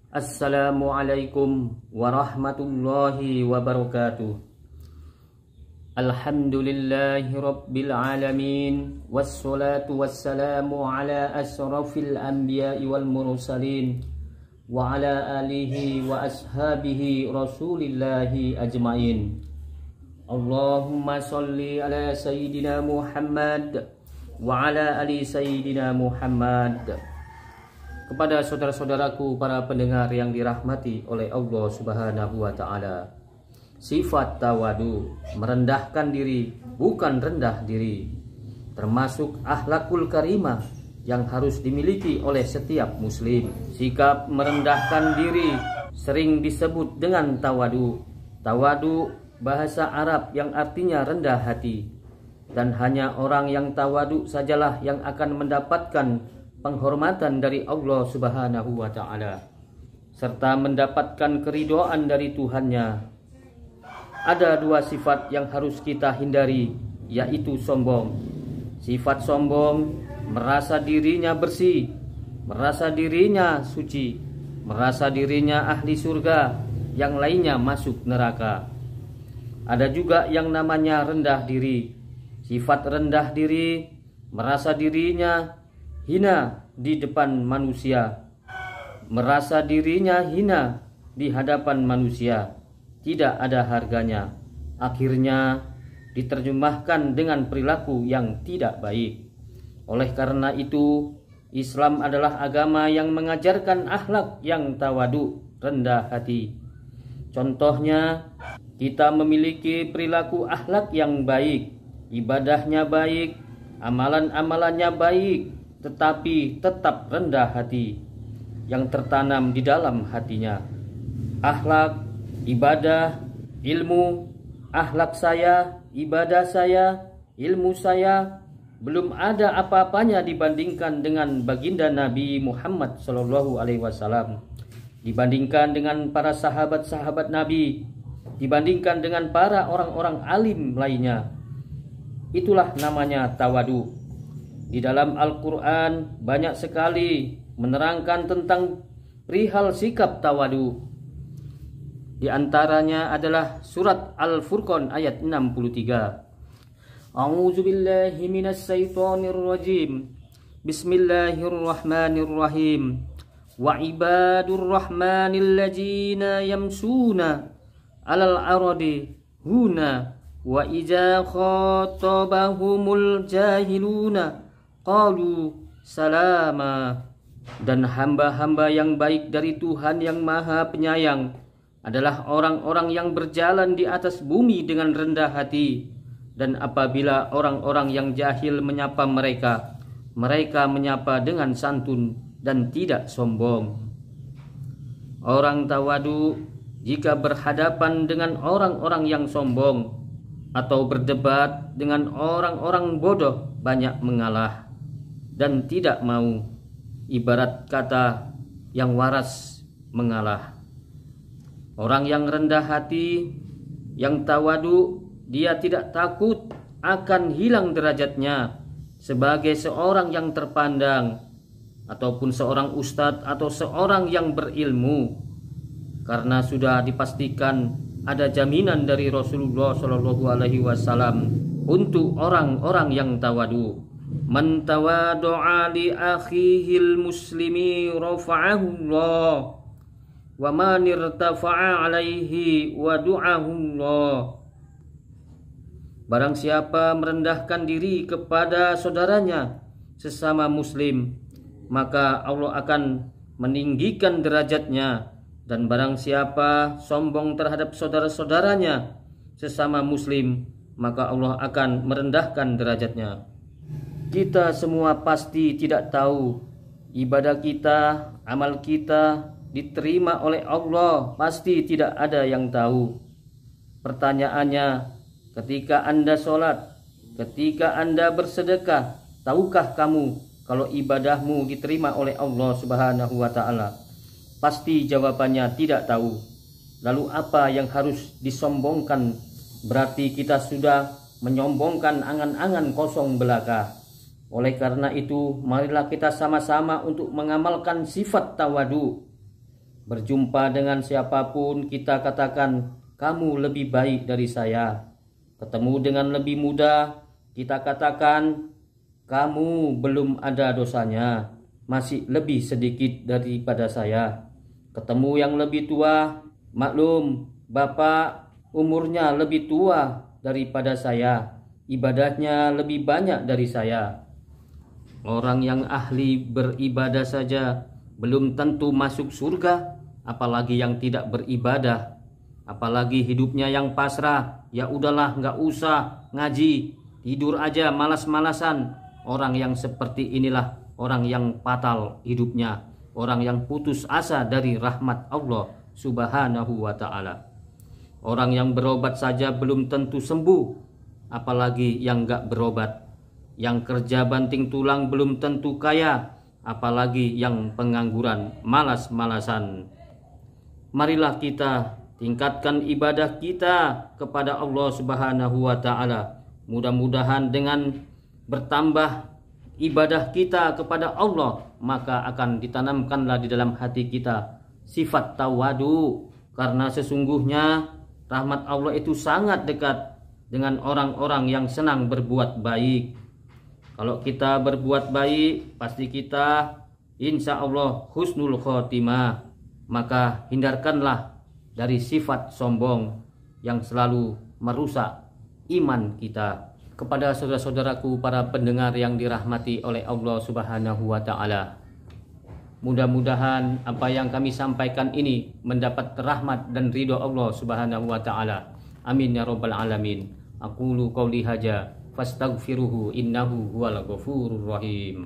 Assalamualaikum warahmatullahi wabarakatuh. Alhamdulillahi rabbil alamin, wassalatu wassalamu ala asrafil anbiya'i wal mursalin wa ala alihi wa ashabihi rasulillahi ajmain. Allahumma salli ala sayyidina Muhammad wa ala ali sayyidina Muhammad. Kepada saudara-saudaraku para pendengar yang dirahmati oleh Allah Subhanahu wa taala, sifat tawadu, merendahkan diri, bukan rendah diri, termasuk akhlakul karimah yang harus dimiliki oleh setiap muslim. Sikap merendahkan diri sering disebut dengan tawadu. Tawadu bahasa Arab yang artinya rendah hati, dan hanya orang yang tawadu sajalah yang akan mendapatkan penghormatan dari Allah Subhanahu wa taala serta mendapatkan keridhaan dari Tuhannya. Ada dua sifat yang harus kita hindari, yaitu sombong. Sifat sombong, merasa dirinya bersih, merasa dirinya suci, merasa dirinya ahli surga, yang lainnya masuk neraka. Ada juga yang namanya rendah diri. Sifat rendah diri, merasa dirinya hina di depan manusia, merasa dirinya hina di hadapan manusia, tidak ada harganya. Akhirnya diterjemahkan dengan perilaku yang tidak baik. Oleh karena itu, Islam adalah agama yang mengajarkan akhlak yang tawadu, rendah hati. Contohnya, kita memiliki perilaku akhlak yang baik, ibadahnya baik, amalan-amalannya baik, tetapi tetap rendah hati yang tertanam di dalam hatinya. Akhlak, ibadah, ilmu, akhlak saya, ibadah saya, ilmu saya belum ada apa-apanya dibandingkan dengan baginda Nabi Muhammad SAW, dibandingkan dengan para sahabat-sahabat Nabi, dibandingkan dengan para orang-orang alim lainnya. Itulah namanya tawadu. Di dalam Al-Quran banyak sekali menerangkan tentang perihal sikap tawadu. Di antaranya adalah surat Al-Furqan ayat 63. A'udzu billahi minas syaitonir rajim. Bismillahirrahmanirrahim. Wa ibadur rahmanil ladzina yamsuna 'alal ardi huna wa idza khatabahumul jahiluna qalu salama. Dan hamba-hamba yang baik dari Tuhan yang Maha Penyayang adalah orang-orang yang berjalan di atas bumi dengan rendah hati, dan apabila orang-orang yang jahil menyapa mereka, mereka menyapa dengan santun dan tidak sombong. Orang tawadu jika berhadapan dengan orang-orang yang sombong atau berdebat dengan orang-orang bodoh banyak mengalah dan tidak mau, ibarat kata yang waras mengalah. Orang yang rendah hati, yang tawadu, dia tidak takut akan hilang derajatnya sebagai seorang yang terpandang ataupun seorang ustadz atau seorang yang berilmu, karena sudah dipastikan ada jaminan dari Rasulullah SAW untuk orang-orang yang tawadu. Man tawadu'a li akhihil muslimi rafa'ahu Allah wa man irtafa'a alaihi wa du'ahu Allah. Barang siapa merendahkan diri kepada saudaranya sesama muslim, maka Allah akan meninggikan derajatnya. Dan barang siapa sombong terhadap saudara-saudaranya sesama muslim, maka Allah akan merendahkan derajatnya. Kita semua pasti tidak tahu ibadah kita, amal kita diterima oleh Allah, pasti tidak ada yang tahu. Pertanyaannya, ketika Anda sholat, ketika Anda bersedekah, tahukah kamu kalau ibadahmu diterima oleh Allah Subhanahu wa taala? Pasti jawabannya tidak tahu. Lalu apa yang harus disombongkan? Berarti kita sudah menyombongkan angan-angan kosong belaka. Oleh karena itu, marilah kita sama-sama untuk mengamalkan sifat tawadu. Berjumpa dengan siapapun kita katakan, kamu lebih baik dari saya. Ketemu dengan lebih muda, kita katakan, kamu belum ada dosanya, masih lebih sedikit daripada saya. Ketemu yang lebih tua, maklum, bapak umurnya lebih tua daripada saya, ibadahnya lebih banyak dari saya. Orang yang ahli beribadah saja belum tentu masuk surga, apalagi yang tidak beribadah, apalagi hidupnya yang pasrah. Ya udahlah, nggak usah ngaji, tidur aja malas-malasan. Orang yang seperti inilah orang yang fatal hidupnya, orang yang putus asa dari rahmat Allah Subhanahu wa ta'ala. Orang yang berobat saja belum tentu sembuh, apalagi yang nggak berobat. Yang kerja banting tulang belum tentu kaya, apalagi yang pengangguran malas-malasan. Marilah kita tingkatkan ibadah kita kepada Allah Subhanahu wa ta'ala. Mudah-mudahan dengan bertambah ibadah kita kepada Allah, maka akan ditanamkanlah di dalam hati kita sifat tawadu. Karena sesungguhnya rahmat Allah itu sangat dekat dengan orang-orang yang senang berbuat baik. Kalau kita berbuat baik, pasti kita insya Allah husnul khotimah. Maka hindarkanlah dari sifat sombong yang selalu merusak iman kita. Kepada saudara-saudaraku para pendengar yang dirahmati oleh Allah Subhanahu wa ta'ala, mudah-mudahan apa yang kami sampaikan ini mendapat rahmat dan ridho Allah Subhanahu wa ta'ala. Amin ya rabbal alamin. Aqulu qouli hadza fastaghfiruhu innahu huwal ghafurur rahim.